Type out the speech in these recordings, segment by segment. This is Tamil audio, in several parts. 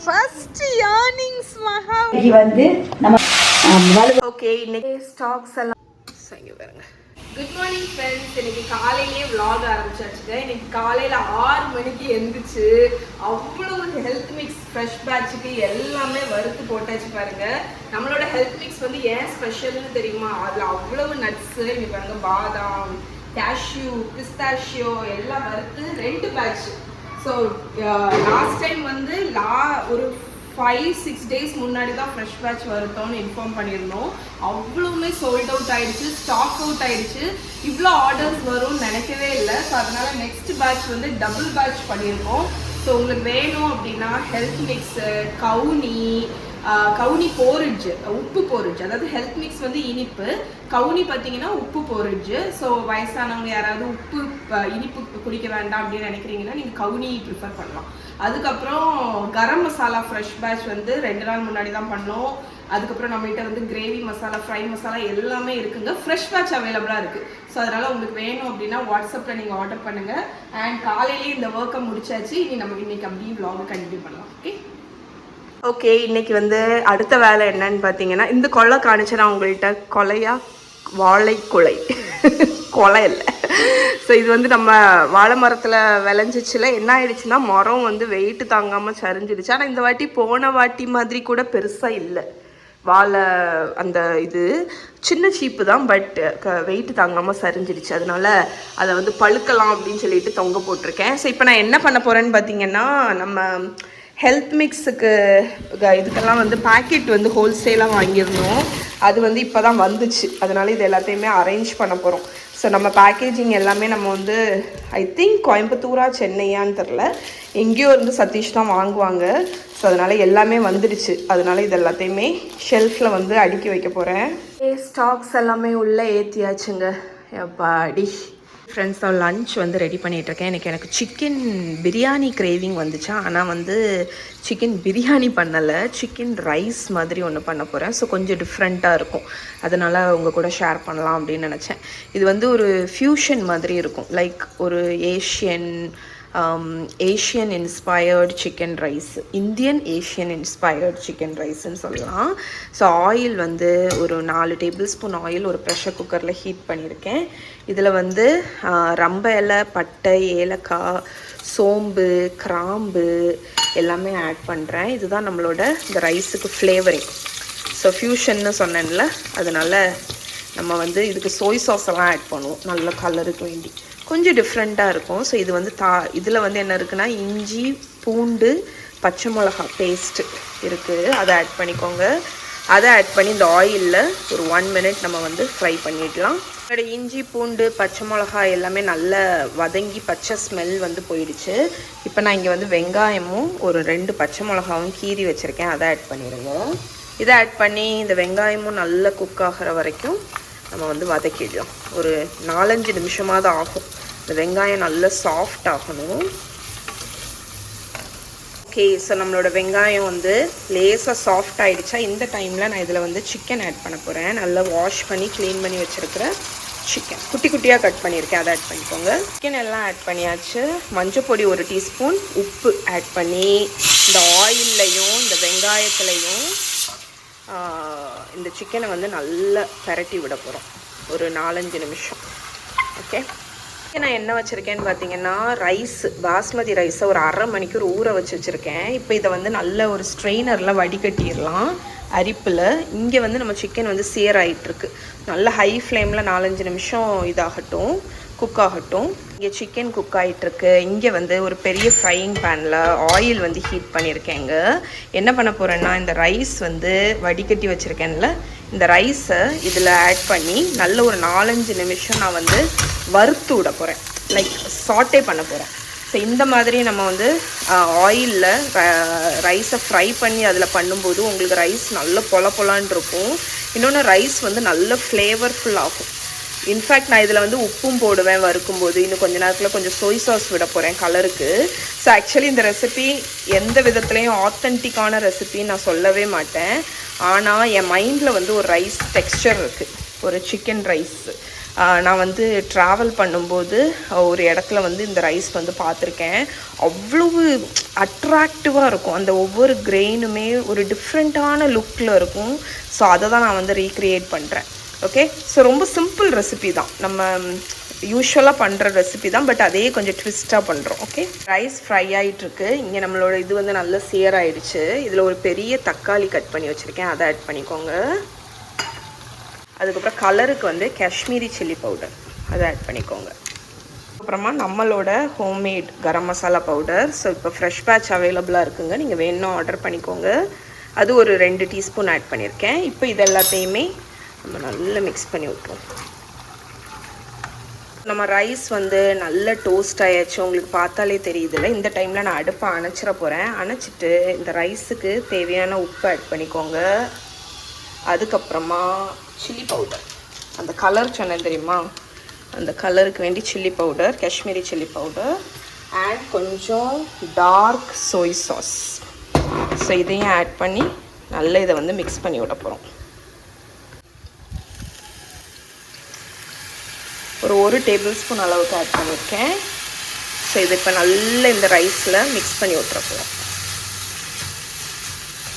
ஃபர்ஸ்ட் earnings மகா இன்னைக்கு வந்து நம்ம ஓகே இன்னைக்கு ஸ்டாக்ஸ் எல்லாம் சரி பாருங்க. Good morning friends. இன்னைக்கு காலையிலேயே vlog ஆரம்பிச்சாச்சுங்க. இன்னைக்கு காலையில 6 மணிக்கு எந்திரிச்சு அவ்வளவு ஹெல்த் மிக்ஸ் ஃப்ரெஷ் பேட்சுக்கு எல்லாமே வறுத்து போட்டாச்சு பாருங்க. நம்மளோட ஹெல்த் மிக்ஸ் வந்து ஏன் ஸ்பெஷல்னு தெரியுமா? அதுல அவ்வளவு நட்ஸ் இங்க பாருங்க, பாதாம், கேஷ்யூ, பிஸ்தாஷியோ எல்லாம் வறுத்து 2 பேட்ச். ஸோ லாஸ்ட் டைம் வந்து ஒரு 5-6 டேஸ் முன்னாடி தான் ஃப்ரெஷ் பேட்ச் வருத்தோம்னு இன்ஃபார்ம் பண்ணியிருந்தோம். அவ்வளவுமே சோல்ட் அவுட் ஆயிடுச்சு, ஸ்டாக் அவுட் ஆயிடுச்சு. இவ்வளோ ஆர்டர்ஸ் வரும்னு நினைக்கவே இல்லை. ஸோ அதனால நெக்ஸ்ட் பேட்ச் வந்து டபுள் பேட்ச் பண்ணியிருக்கோம். ஸோ உங்களுக்கு வேணும் அப்படின்னா ஹெல்த் மிக்ஸு, கவுனி போரிட்ஜு, உப்பு போரிட்ஜ், அதாவது ஹெல்த் மிக்ஸ் வந்து இனிப்பு, கவுனி பார்த்தீங்கன்னா உப்பு போரிட்ஜு. ஸோ வயசானவங்க யாராவது உப்பு இனிப்பு குடிக்க வேண்டாம் அப்படின்னு நினைக்கிறீங்கன்னா நீங்கள் கவுனி ப்ரிஃபர் பண்ணலாம். அதுக்கப்புறம் கரம் மசாலா ஃப்ரெஷ் பேட்ச் வந்து 2 நாள் முன்னாடி தான் பண்ணோம். அதுக்கப்புறம் நம்மகிட்ட வந்து கிரேவி மசாலா, ஃப்ரை மசாலா எல்லாமே இருக்குங்க. ஃப்ரெஷ் பேட்ச் அவைலபிளாக இருக்குது. ஸோ அதனால் உங்களுக்கு வேணும் அப்படின்னா வாட்ஸ்அப்பில் நீங்கள் ஆர்டர் பண்ணுங்கள். அண்ட் காலையிலேயே இந்த ஒர்க்கை முடிச்சாச்சு. இன்னைக்கு அப்படியே vlog கண்டினியூ பண்ணலாம். ஓகே இன்னைக்கு வந்து அடுத்த வேலை என்னன்னு பார்த்தீங்கன்னா, இந்த கொலை காணிச்சு நான் உங்கள்கிட்ட கொலையா வாழை கொலை கொலை இல்லை. ஸோ இது வந்து நம்ம வாழை மரத்தில் விளைஞ்சிச்சுல என்ன ஆயிடுச்சுன்னா, மரம் வந்து வெயிட்டு தாங்காமல் சரிஞ்சிடுச்சு. ஆனால் இந்த வாட்டி போன வாட்டி மாதிரி கூட பெருசாக இல்லை வாழை. அந்த இது சின்ன சீப்பு தான், பட் வெயிட்டு தாங்காமல் சரிஞ்சிடுச்சு. அதனால அதை வந்து பழுக்கலாம் அப்படின்னு சொல்லிட்டு தொங்க போட்டிருக்கேன். ஸோ இப்போ நான் என்ன பண்ண போகிறேன்னு பார்த்தீங்கன்னா, நம்ம ஹெல்த் மிக்ஸுக்கு இதுக்கெல்லாம் வந்து பேக்கெட் வந்து ஹோல்சேலாக வாங்கியிருந்தோம். அது வந்து இப்போ தான் வந்துச்சு. அதனால இது எல்லாத்தையுமே அரேஞ்ச் பண்ண போகிறோம். ஸோ நம்ம பேக்கேஜிங் எல்லாமே நம்ம வந்து ஐ திங்க் கோயம்புத்தூரா சென்னையான்னு தெரில, எங்கேயோ இருந்து சதீஷ் தான் வாங்குவாங்க. ஸோ அதனால் எல்லாமே வந்துடுச்சு. அதனால இது எல்லாத்தையுமே ஷெல்ஃபில் வந்து அடுக்கி வைக்க போகிறேன். ஸ்டாக்ஸ் எல்லாமே உள்ளே ஏற்றியாச்சுங்க. எப்பாடி ஃப்ரெண்ட்ஸ் தான் லன்ச் வந்து ரெடி பண்ணிகிட்ருக்கேன். எனக்கு சிக்கன் பிரியாணி கிரேவிங் வந்துச்சா, ஆனால் வந்து சிக்கன் பிரியாணி பண்ணலை, சிக்கன் ரைஸ் மாதிரி ஒன்று பண்ண போகிறேன். ஸோ கொஞ்சம் டிஃப்ரெண்ட்டாக இருக்கும். அதனால் உங்கள் கூட ஷேர் பண்ணலாம் அப்படின்னு நினச்சேன். இது வந்து ஒரு ஃப்யூஷன் மாதிரி இருக்கும், லைக் ஒரு Asian inspired chicken rice, Indian Asian inspired chicken ரைஸ்ன்னு சொல்லலாம். ஸோ ஆயில் வந்து ஒரு 4 டேபிள் ஸ்பூன் ஆயில் ஒரு ப்ரெஷர் குக்கரில் ஹீட் பண்ணியிருக்கேன். இதில் வந்து ரம்ப இலை, பட்டை, ஏலக்காய், சோம்பு, கிராம்பு எல்லாமே ஆட் பண்ணுறேன். இதுதான் நம்மளோட இந்த ரைஸுக்கு ஃப்ளேவரிங். ஸோ ஃப்யூஷன்னு சொன்னேன்ல, அதனால் நம்ம வந்து இதுக்கு சோய் சாஸ் எல்லாம் ஆட் பண்ணுவோம், நல்ல கலருக்கு வேண்டி. கொஞ்சம் டிஃப்ரெண்ட்டாக இருக்கும். ஸோ இது வந்து இதில் வந்து என்ன இருக்குன்னா, இஞ்சி, பூண்டு, பச்சை மிளகா பேஸ்ட்டு இருக்குது, அதை ஆட் பண்ணிக்கோங்க. அதை ஆட் பண்ணி இந்த ஆயிலில் ஒரு 1 மினிட் நம்ம வந்து ஃப்ரை பண்ணிடலாம். இஞ்சி, பூண்டு, பச்சை மிளகா எல்லாமே நல்லா வதங்கி பச்சை ஸ்மெல் வந்து போயிடுச்சு. இப்போ நான் இங்கே வந்து வெங்காயமும் ஒரு 2 பச்சை மிளகாவும் கீறி வச்சுருக்கேன், அதை ஆட் பண்ணிடுங்க. இதை ஆட் பண்ணி இந்த வெங்காயமும் நல்லா குக் ஆகிற வரைக்கும் நம்ம வந்து வதக்கிடலாம். ஒரு 4-5 நிமிஷமாக தான் ஆகும். இந்த வெங்காயம் நல்லா சாஃப்ட் ஆகணும். ஓகே, ஸோ நம்மளோட வெங்காயம் வந்து லேசாக சாஃப்ட் ஆகிடுச்சா, இந்த டைமில் நான் இதில் வந்து சிக்கன் ஆட் பண்ண போகிறேன். நல்லா வாஷ் பண்ணி க்ளீன் பண்ணி வச்சுருக்கிற சிக்கன் குட்டி குட்டியாக கட் பண்ணியிருக்கேன், அதை ஆட் பண்ணிக்கோங்க. சிக்கன் எல்லாம் ஆட் பண்ணியாச்சு. மஞ்சள் பொடி 1 டீஸ்பூன், உப்பு ஆட் பண்ணி இந்த ஆயில்லையும் இந்த வெங்காயத்துலையும் இந்த சிக்கனை வந்து நல்லா பரட்டி விட போகிறோம் ஒரு 4-5 நிமிஷம். ஓகே, நான் என்ன வச்சுருக்கேன்னு பார்த்தீங்கன்னா, பாஸ்மதி ரைஸை ஒரு 1/2 மணிக்கூர் ஊற வச்சுருக்கேன். இப்போ இதை வந்து நல்ல ஒரு ஸ்ட்ரெயினரில் வடிகட்டிடலாம் அரிப்பில். இங்கே வந்து நம்ம சிக்கன் வந்து சேர் ஆகிட்டுருக்கு. நல்ல ஹை ஃப்ளேமில் 4-5 நிமிஷம் இதாகட்டும், குக் ஆகட்டும். இங்கே சிக்கன் குக் ஆகிட்டுருக்கு. இங்கே வந்து ஒரு பெரிய ஃப்ரையிங் பேனில் ஆயில் வந்து ஹீட் பண்ணியிருக்கேங்க. என்ன பண்ண போகிறேன்னா, இந்த ரைஸ் வந்து வடிகட்டி வச்சுருக்கேன்ல, இந்த ரைஸை இதில் ஆட் பண்ணி நல்ல ஒரு 4-5 நிமிஷம் நான் வந்து வறுத்து விட போகிறேன், லைக் சாட்டே பண்ண போகிறேன். ஸோ இந்த மாதிரி நம்ம வந்து ஆயிலில் ரைஸை ஃப்ரை பண்ணி அதில் பண்ணும்போது உங்களுக்கு ரைஸ் நல்ல பொலான்னு இருக்கும். இன்னொன்று ரைஸ் வந்து நல்ல ஃப்ளேவர்ஃபுல் ஆகும். இன்ஃபேக்ட் நான் இதில் வந்து உப்பும் போடுவேன் வறுக்கும்போது. இன்னும் கொஞ்சம் நேரத்தில் கொஞ்சம் சோய் சாஸ் விட போகிறேன் கலருக்கு. ஸோ ஆக்சுவலி இந்த ரெசிபி எந்த விதத்துலேயும் ஆத்தென்டிக்கான ரெசிபின்னு நான் சொல்லவே மாட்டேன். ஆனால் என் மைண்டில் வந்து ஒரு ரைஸ் டெக்ஸ்சர் இருக்குது, ஒரு சிக்கன் ரைஸ். நான் வந்து ட்ராவல் பண்ணும்போது ஒரு இடத்துல வந்து இந்த ரைஸ் வந்து பார்த்துருக்கேன். அவ்வளவு அட்ராக்டிவாக இருக்கும். அந்த ஒவ்வொரு கிரெயினுமே ஒரு டிஃப்ரெண்ட்டான லுக்கில் இருக்கும். ஸோ அதை தான் நான் வந்து ரீக்ரியேட் பண்ணுறேன். ஓகே, ஸோ ரொம்ப சிம்பிள் ரெசிபி தான், நம்ம யூஸ்வலாக பண்ணுற ரெசிபி தான், பட் அதே கொஞ்சம் ட்விஸ்ட்டாக பண்ணுறோம். ஓகே, ரைஸ் ஃப்ரை ஆகிட்டுருக்கு. இங்கே நம்மளோட இது வந்து நல்லா சேர் ஆகிடுச்சு. இதில் ஒரு பெரிய தக்காளி கட் பண்ணி வச்சுருக்கேன், அதை ஆட் பண்ணிக்கோங்க. அதுக்கப்புறம் கலருக்கு வந்து காஷ்மீரி சில்லி பவுடர், அதை ஆட் பண்ணிக்கோங்க. அப்புறமா நம்மளோட homemade garam masala powder. So இப்போ ஃப்ரெஷ் பேட்ச் அவைலபிளாக இருக்குங்க, நீங்கள் வேணும் ஆர்டர் பண்ணிக்கோங்க. அது ஒரு 2 டீஸ்பூன் ஆட் பண்ணியிருக்கேன். இப்போ இது எல்லாத்தையுமே நம்ம நல்லா மிக்ஸ் பண்ணி விட்டுருவோம். நம்ம ரைஸ் வந்து நல்ல டோஸ்ட் ஆயாச்சு, உங்களுக்கு பார்த்தாலே தெரியுதுல்ல. இந்த டைமில் நான் அடுப்பை அணைச்சிட போகிறேன். அணைச்சிட்டு இந்த ரைஸுக்கு தேவையான உப்பு ஆட் பண்ணிக்கோங்க. அதுக்கப்புறமா சில்லி பவுடர், அந்த கலர் சொன்னேன் தெரியுமா, அந்த கலருக்கு வேண்டி chilli powder, Kashmiri chilli powder and கொஞ்சம் டார்க் சோய் சாஸ். ஸோ இதையும் ஆட் பண்ணி நல்லா இதை வந்து மிக்ஸ் பண்ணி விட போகிறோம். ஒரு டேபிள் ஸ்பூன் அளவுக்கு ஆட் பண்ணியிருக்கேன். ஸோ இது இப்போ நல்லா இந்த ரைஸில் மிக்ஸ் பண்ணி விட்டுற போகிறோம்.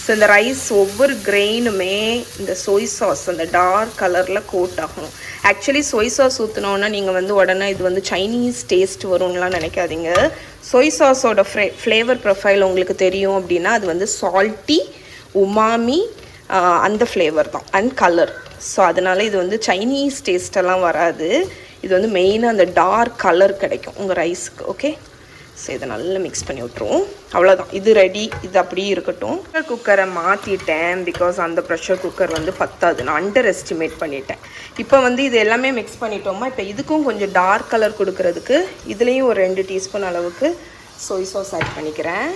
ஸோ இந்த ரைஸ் ஒவ்வொரு கிரெயினுமே இந்த சோய் சாஸ் அந்த டார்க் கலரில் கோட் ஆகணும். ஆக்சுவலி சோய் சாஸ் ஊற்றினோன்னா நீங்கள் வந்து உடனே இது வந்து சைனீஸ் டேஸ்ட் வரும்லாம் நினைக்காதீங்க. சோய் சாஸோட ஃப்ளேவர் ப்ரொஃபைல் உங்களுக்கு தெரியும் அப்படின்னா அது வந்து சால்ட்டி, உமாமி அந்த ஃப்ளேவர் தான் அண்ட் கலர். ஸோ அதனால் இது வந்து சைனீஸ் டேஸ்டெல்லாம் வராது. இது வந்து மெயினாக அந்த டார்க் கலர் கிடைக்கும் உங்கள் ரைஸுக்கு. ஓகே, ஸோ இதை நல்லா மிக்ஸ் பண்ணி விட்ருவோம். அவ்வளோதான், இது ரெடி. இது அப்படியே இருக்கட்டும். ப்ரெஷர் குக்கரை மாற்றிட்டேன், பிகாஸ் அந்த ப்ரெஷர் குக்கர் வந்து பத்தாது, நான் அண்டர் எஸ்டிமேட் பண்ணிட்டேன். இப்போ வந்து இது எல்லாமே மிக்ஸ் பண்ணிட்டோமா, இப்போ இதுக்கும் கொஞ்சம் டார்க் கலர் கொடுக்கறதுக்கு இதுலேயும் ஒரு 2 டீஸ்பூன் அளவுக்கு சோய் சாஸ் ஆட் பண்ணிக்கிறேன்.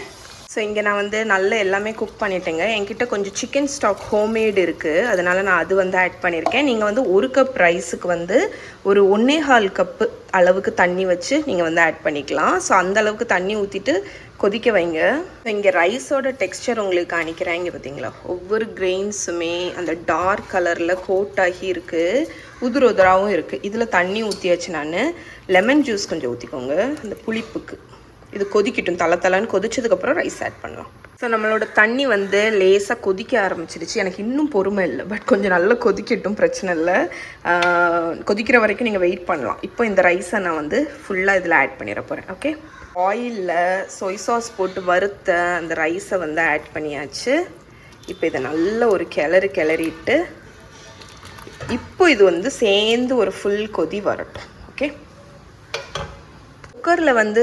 ஸோ இங்கே நான் வந்து நல்லா எல்லாமே குக் பண்ணிட்டேங்க. என்கிட்ட கொஞ்சம் சிக்கன் ஸ்டாக் ஹோம்மேடு இருக்குது, அதனால் நான் அது வந்து ஆட் பண்ணியிருக்கேன். நீங்கள் வந்து 1 கப் ரைஸுக்கு வந்து ஒரு 1.25 கப்பு அளவுக்கு தண்ணி வச்சு நீங்கள் வந்து ஆட் பண்ணிக்கலாம். ஸோ அந்த அளவுக்கு தண்ணி ஊற்றிட்டு கொதிக்க வைங்க. இங்கே ரைஸோட டெக்ஸ்சர் உங்களுக்கு காணிக்கிறேன். இங்கே பார்த்தீங்களா, ஒவ்வொரு கிரெயின்ஸுமே அந்த டார்க் கலரில் கோட் ஆகி இருக்குது, உதிர உதிராகவும் இருக்குது. இதில் தண்ணி ஊற்றியாச்சு. நான் லெமன் ஜூஸ் கொஞ்சம் ஊற்றிக்கோங்க அந்த புளிப்புக்கு. இது கொதிக்கட்டும், தளன்னு கொதிச்சதுக்கப்புறம் ரைஸ் ஆட் பண்ணலாம். ஸோ நம்மளோட தண்ணி வந்து லேசாக கொதிக்க ஆரம்பிச்சிருச்சு. எனக்கு இன்னும் பொறுமை இல்லை, பட் கொஞ்சம் நல்லா கொதிக்கட்டும், பிரச்சனை இல்லை. கொதிக்கிற வரைக்கும் நீங்கள் வெயிட் பண்ணலாம். இப்போ இந்த ரைஸை நான் வந்து ஃபுல்லாக இதில் ஆட் பண்ணிட போகிறேன். ஓகே, ஆயிலில் சோய் சாஸ் போட்டு வறுத்த அந்த ரைஸை வந்து ஆட் பண்ணியாச்சு. இப்போ இதை நல்ல ஒரு கிளறிட்டு இப்போ இது வந்து சேர்ந்து ஒரு ஃபுல் கொதி வரட்டும். ஓகே, குக்கரில் வந்து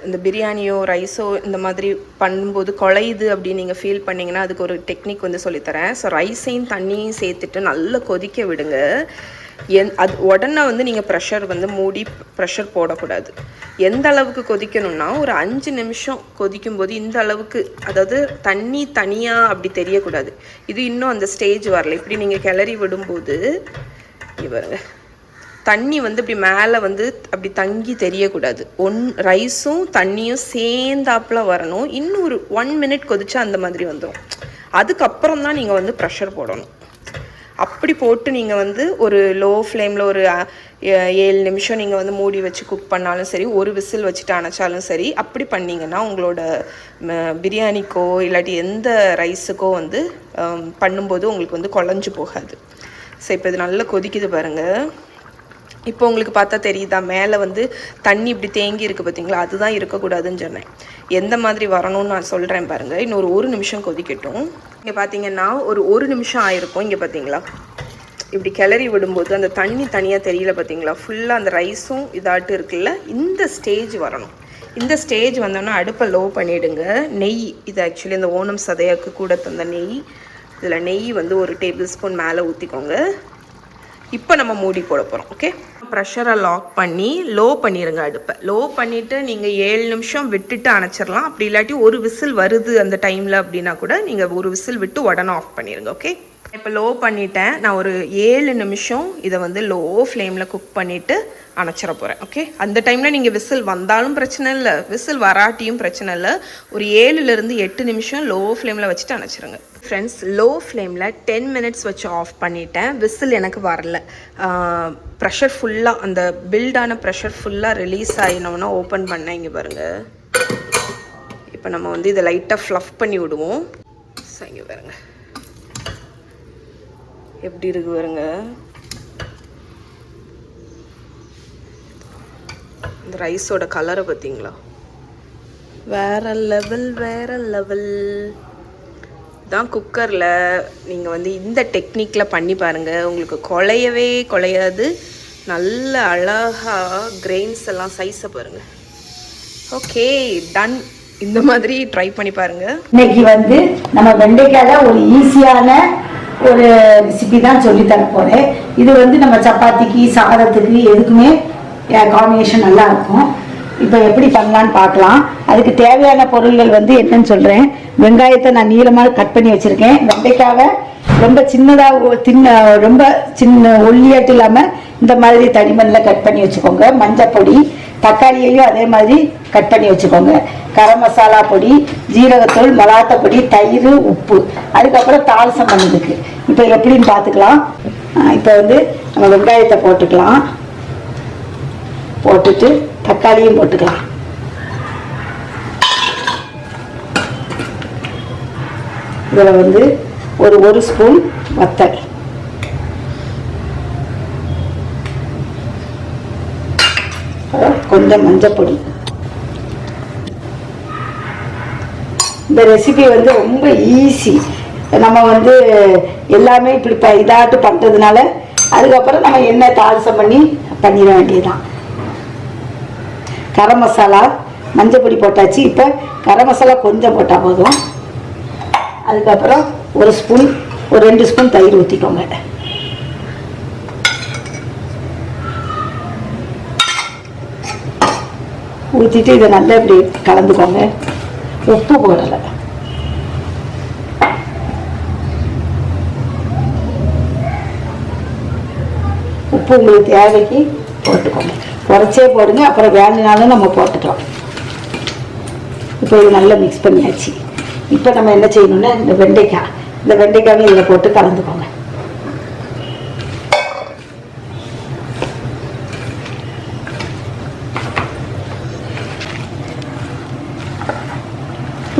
இந்த பிரியாணியோ ரைஸோ இந்த மாதிரி பண்ணும்போது குழையுது அப்படின்னு நீங்கள் ஃபீல் பண்ணிங்கன்னா அதுக்கு ஒரு டெக்னிக் வந்து சொல்லித்தரேன். ஸோ ரைஸையும் தண்ணியும் சேர்த்துட்டு நல்லா கொதிக்க விடுங்க. அது உடனே வந்து நீங்கள் ப்ரெஷர் வந்து மூடி ப்ரெஷர் போடக்கூடாது. எந்த அளவுக்கு கொதிக்கணும்னா ஒரு 5 நிமிஷம் கொதிக்கும்போது இந்த அளவுக்கு, அதாவது தண்ணி தனியாக அப்படி தெரியக்கூடாது. இது இன்னும் அந்த ஸ்டேஜ் வரல. இப்படி நீங்கள் கிளறி விடும்போது இவருங்க தண்ணி வந்து இப்படி மேலே வந்து அப்படி தங்கி தெரியக்கூடாது. ரைஸும் தண்ணியும் சேர்ந்தாப்பில் வரணும். இன்னும் ஒரு 1 மினிட் கொதிச்சா அந்த மாதிரி வந்துடும். அதுக்கப்புறம் தான் நீங்கள் வந்து ப்ரெஷர் போடணும். அப்படி போட்டு நீங்கள் வந்து ஒரு லோ ஃப்ளேமில் ஒரு 7 நிமிஷம் நீங்கள் வந்து மூடி வச்சு குக் பண்ணாலும் சரி, ஒரு விசில் வச்சுட்டு அணைச்சாலும் சரி, அப்படி பண்ணிங்கன்னா உங்களோட பிரியாணிக்கோ இல்லாட்டி எந்த ரைஸுக்கோ வந்து பண்ணும்போது உங்களுக்கு வந்து குழஞ்சு போகாது. ஸோ இப்போ இது நல்லா கொதிக்குது பாருங்கள். இப்போ உங்களுக்கு பார்த்தா தெரியுதா, மேலே வந்து தண்ணி இப்படி தேங்கி இருக்குது பார்த்தீங்களா, அதுதான் இருக்கக்கூடாதுன்னு சொன்னேன். எந்த மாதிரி வரணும்னு நான் சொல்கிறேன் பாருங்கள். இன்னொரு 1 நிமிஷம் கொதிக்கட்டும். இங்கே பார்த்தீங்கன்னா ஒரு நிமிஷம் ஆயிருக்கும். இங்கே பார்த்தீங்களா, இப்படி கிளறி விடும்போது அந்த தண்ணி தனியாக தெரியல பார்த்தீங்களா, ஃபுல்லாக அந்த ரைஸும் இதாட்டு இருக்குல்ல, இந்த ஸ்டேஜ் வரணும். இந்த ஸ்டேஜ் வந்தோன்னா அடுப்பை லோ பண்ணிவிடுங்க. நெய், இது ஆக்சுவலி இந்த ஓணம் சதையாக்கு கூட தந்த நெய். இதில் நெய் வந்து ஒரு டேபிள் ஸ்பூன் மேலே ஊற்றிக்கோங்க. இப்போ நம்ம மூடி போட போகிறோம். ஓகே, ப்ரெஷரை லாக் பண்ணி லோ பண்ணிடுங்க. அடுப்பை லோ பண்ணிவிட்டு நீங்கள் 7 நிமிஷம் விட்டுட்டு அணைச்சிடலாம். அப்படி இல்லாட்டி ஒரு விசில் வருது அந்த டைமில் அப்படின்னா கூட நீங்கள் ஒரு விசில் விட்டு உடனே ஆஃப் பண்ணிடுங்க. ஓகே, இப்போ லோ பண்ணிட்டேன். நான் ஒரு 7 நிமிஷம் இதை வந்து லோ ஃப்ளேமில் குக் பண்ணிவிட்டு அணைச்சிட போகிறேன். ஓகே, அந்த டைமில் நீங்கள் விசில் வந்தாலும் பிரச்சனை இல்லை, விசில் வராட்டியும் பிரச்சனை இல்லை. ஒரு 7லேருந்து 8 நிமிஷம் லோ ஃப்ளேமில் வச்சுட்டு அணைச்சிருங்க. ஃப்ரெண்ட்ஸ், லோ ஃப்ளேமில் 10 மினிட்ஸ் வச்சு ஆஃப் பண்ணிட்டேன். விசில் எனக்கு வரல. ப்ரெஷர் ஃபுல்லாக, அந்த பில்டான ப்ரெஷர் ஃபுல்லாக ரிலீஸ் ஆகினோன்னா ஓப்பன் பண்ணேன். இங்கே பாருங்கள். இப்போ நம்ம வந்து இதை லைட்டாக ஃப்ளஃப் பண்ணி விடுவோம். ஸோ இங்கே பாருங்க எப்படி இருக்கு பாருங்க. இந்த ரைஸோட கலரை பார்த்தீங்களா? வேற லெவல், வேற லெவல் தான். குக்கரில் நீங்கள் வந்து இந்த டெக்னிக்கில் பண்ணி பாருங்கள், உங்களுக்கு குழையாது. நல்ல அழகாக கிரெயின்ஸ் எல்லாம் சைஸை பாருங்கள். Okay, done. இந்த மாதிரி ட்ரை பண்ணி பாருங்கள். இன்னைக்கு வந்து நம்ம வெண்டைக்கால ஒரு ஈஸியான ஒரு ரெசிபி தான் சொல்லி தர போகிறேன். இது வந்து நம்ம சப்பாத்திக்கு, சாதத்துக்கு எதுக்குமே காம்பினேஷன் நல்லா இருக்கும். இப்போ எப்படி பண்ணலான்னு பார்க்கலாம். அதுக்கு தேவையான பொருள்கள் வந்து என்னன்னு சொல்கிறேன். வெங்காயத்தை நான் நீளமாக கட் பண்ணி வச்சுருக்கேன். வெண்டைக்காவை ரொம்ப சின்னதாக ரொம்ப சின்ன ஒல்லியாட்டு இல்லாமல் இந்த மாதிரி தடிமண்ணில் கட் பண்ணி வச்சுக்கோங்க. மஞ்சள் பொடி, தக்காளியையும் அதே மாதிரி கட் பண்ணி வச்சுக்கோங்க. கரம் மசாலா பொடி, ஜீரகத்தூள், மிளகாத்த பொடி, தயிர், உப்பு, அதுக்கப்புறம் தாளிசம் பண்ணதுக்கு. இப்போ எப்படின்னு பார்த்துக்கலாம். இப்போ வந்து நம்ம வெங்காயத்தை போட்டுக்கலாம். போட்டுட்டு தக்காளியும் போட்டுக்கலாம். இதில் வந்து ஒரு ஸ்பூன் வத்தல், கொஞ்சம் மஞ்சள் பொடி. இந்த ரெசிபி வந்து ரொம்ப ஈஸி. நம்ம வந்து எல்லாமே இப்படி இதாட்டு பண்ணுறதுனால அதுக்கப்புறம் நம்ம எண்ணெய் தாளிசம் பண்ணிட வேண்டியதுதான். கரம் மசாலா, மஞ்சள் பொடி போட்டாச்சு. இப்போ கரம் மசாலா கொஞ்சம் போட்டால் போதும். அதுக்கப்புறம் ஒரு 2 ஸ்பூன் தயிர் ஊற்றிக்கோங்க. ஊற்றிட்டு இதை நல்லா இப்படி கலந்துக்கோங்க. உப்பு போடலை. உப்பு உங்களுக்கு தேவைக்கு போட்டுக்கோங்க. குறைச்சே போடுங்க, அப்புறம் வேணுனாலும் நம்ம போட்டுக்கலாம். இப்போ இது நல்லா மிக்ஸ் பண்ணியாச்சு. இப்போ நம்ம என்ன செய்யணும்னா இந்த வெண்டைக்காயும் இதில் போட்டு கலந்துக்கோங்க.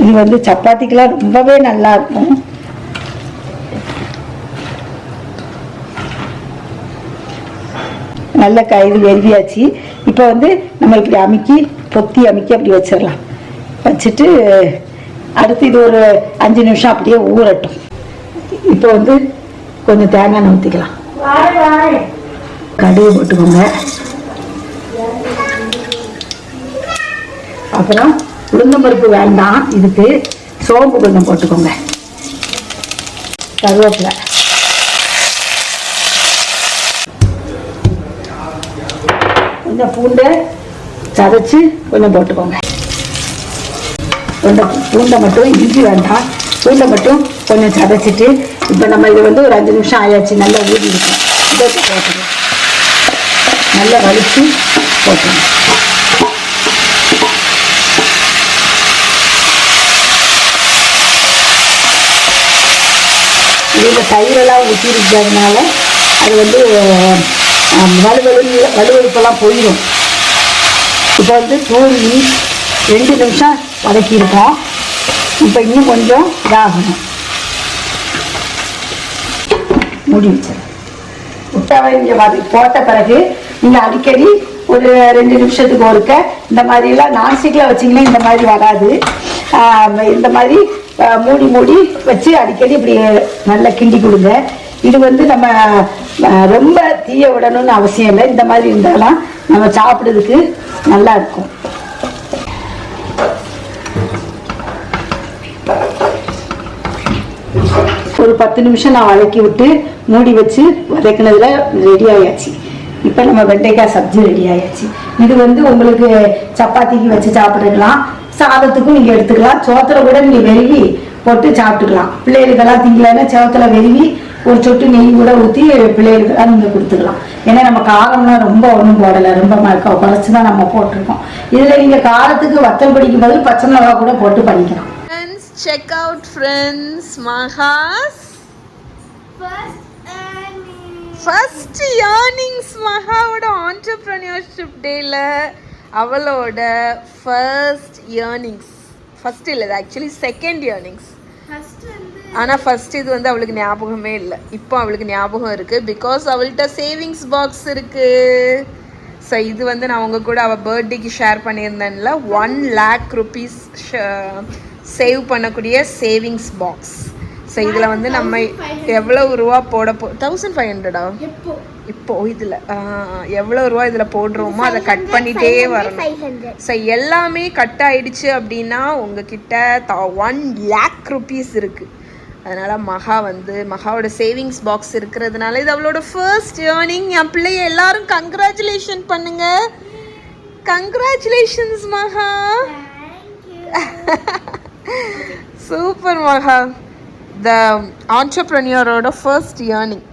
இது வந்து சப்பாத்திக்கெல்லாம் ரொம்பவே நல்லா இருக்கும். நல்ல இது வெறுவியாச்சு. இப்போ வந்து நம்ம இப்படி பொத்தி அமுக்கி அப்படி வச்சிடலாம். வச்சுட்டு அடுத்து இது ஒரு 5 நிமிஷம் அப்படியே ஊறட்டும். இப்போ வந்து கொஞ்சம் தேங்காய் எண்ணெய் ஊற்றிக்கலாம். கடுகு போட்டுக்கோங்க. அப்புறம் உளுந்தம்பருப்பு வேண்டாம், இதுக்கு சோம்பு கொஞ்சம் போட்டுக்கோங்க. கருவேப்பிலை, கொஞ்சம் பூண்டை சதைச்சு கொஞ்சம் போட்டுக்கோங்க. பூண்டை மட்டும், இஞ்சி வேண்டாம், பூண்டை மட்டும் கொஞ்சம் சதைச்சிட்டு இப்போ நம்ம இது வந்து ஒரு 5 நிமிஷம் ஆயாச்சு. நல்லா ஊறி இருக்கும். இதை போட்டுக்கோங்க. நல்லா வலிச்சு போட்டுக்கோங்க. இதில் தயிரெல்லாம் ஊற்றிருக்கிறதுனால அது வந்து வலுவழுப்பெல்லாம் போயிடும். இப்போ வந்து தூவி 2 நிமிஷம் வதக்கியிருக்கோம். இப்போ இன்னும் கொஞ்சம் இதாகணும். மூடி வச்சிடும். முட்டைவை இங்கே போட்ட பிறகு நீங்கள் அடிக்கடி ஒரு 2 நிமிஷத்துக்கு ஒருக்க இந்த மாதிரிலாம் நான்ஸ்டிக்கில் வச்சிங்கன்னா இந்த மாதிரி வராது. இந்த மாதிரி மூடி வச்சு அடிக்கடி இப்படி நல்லா கிண்டி கொடுங்க. இது வந்து நம்ம ரொம்ப தீய விடணும்னு அவசியம் இல்லை. இந்த மாதிரி இருந்தாலும் நம்ம சாப்பிட்றதுக்கு நல்லா இருக்கும். ஒரு 10 நிமிஷம் நான் வதக்கி விட்டு மூடி வச்சு வதக்கினதுல ரெடி ஆயாச்சு. இப்போ நம்ம வெண்டைக்காய் சப்ஜி ரெடி ஆயாச்சு. இது வந்து உங்களுக்கு சப்பாத்திக்கு வச்சு சாப்பிட்டுக்கலாம், சாதத்துக்கும் நீங்கள் எடுத்துக்கலாம், சோத்துல கூட நீங்கள் வெறுவி போட்டு சாப்பிட்டுக்கலாம். பிள்ளைகளுக்கெல்லாம் திங்கலன்னா சோத்துல வெறுவி ஒரு சொட்டு நெய் கூட ஊற்றி பிள்ளைகளுக்கு நீங்கள் கொடுத்துக்கலாம். ஏன்னா நம்ம காரம்லாம் ரொம்ப ஒன்றும் போடலை, ரொம்ப குறைச்சி தான் நம்ம போட்டிருக்கோம். இதில் நீங்கள் காரத்துக்கு வத்தல் பொடிக்கு பதில் பச்சை மிளகா கூட போட்டு பண்ணிக்கலாம். Friends, check out friends, Maha's first earnings. மகாவோட entrepreneurship dayல அவளோட first earnings. first இல்லை, ஆக்சுவலி செகண்ட் earnings. ஆனால் ஃபர்ஸ்ட் இது வந்து அவளுக்கு ஞாபகமே இல்லை. இப்போ அவளுக்கு ஞாபகம் இருக்குது பிகாஸ் அவள்கிட்ட சேவிங்ஸ் பாக்ஸ் இருக்குது. ஸோ இது வந்து நான் உங்கள் கூட அவள் பர்த்டேக்கு ஷேர் பண்ணியிருந்தேன்ல, 1 lakh rupees சேவ் பண்ணக்கூடிய சேவிங்ஸ் பாக்ஸ். ஸோ இதில் வந்து நம்ம எவ்வளோ ரூபா போட 1500 இப்போ இதில் எவ்வளோ ரூபா இதில் போடுறோமோ அதை கட் பண்ணிகிட்டே வரணும். ஸோ எல்லாமே கட் ஆயிடுச்சு அப்படின்னா உங்ககிட்ட 1 lakh rupees இருக்குது. அதனால் மகாவோட சேவிங்ஸ் பாக்ஸ் இருக்கிறதுனால இது அவளோட ஃபர்ஸ்ட் ஏர்னிங். என் பிள்ளைய எல்லாரும் கங்க்ராச்சுலேஷன் பண்ணுங்க. கங்க்ராச்சுலேஷன்ஸ் மகா. சூப்பர் மகா, த ஆண்டர்ப்ரனியரோட ஃபர்ஸ்ட் ஏர்னிங்.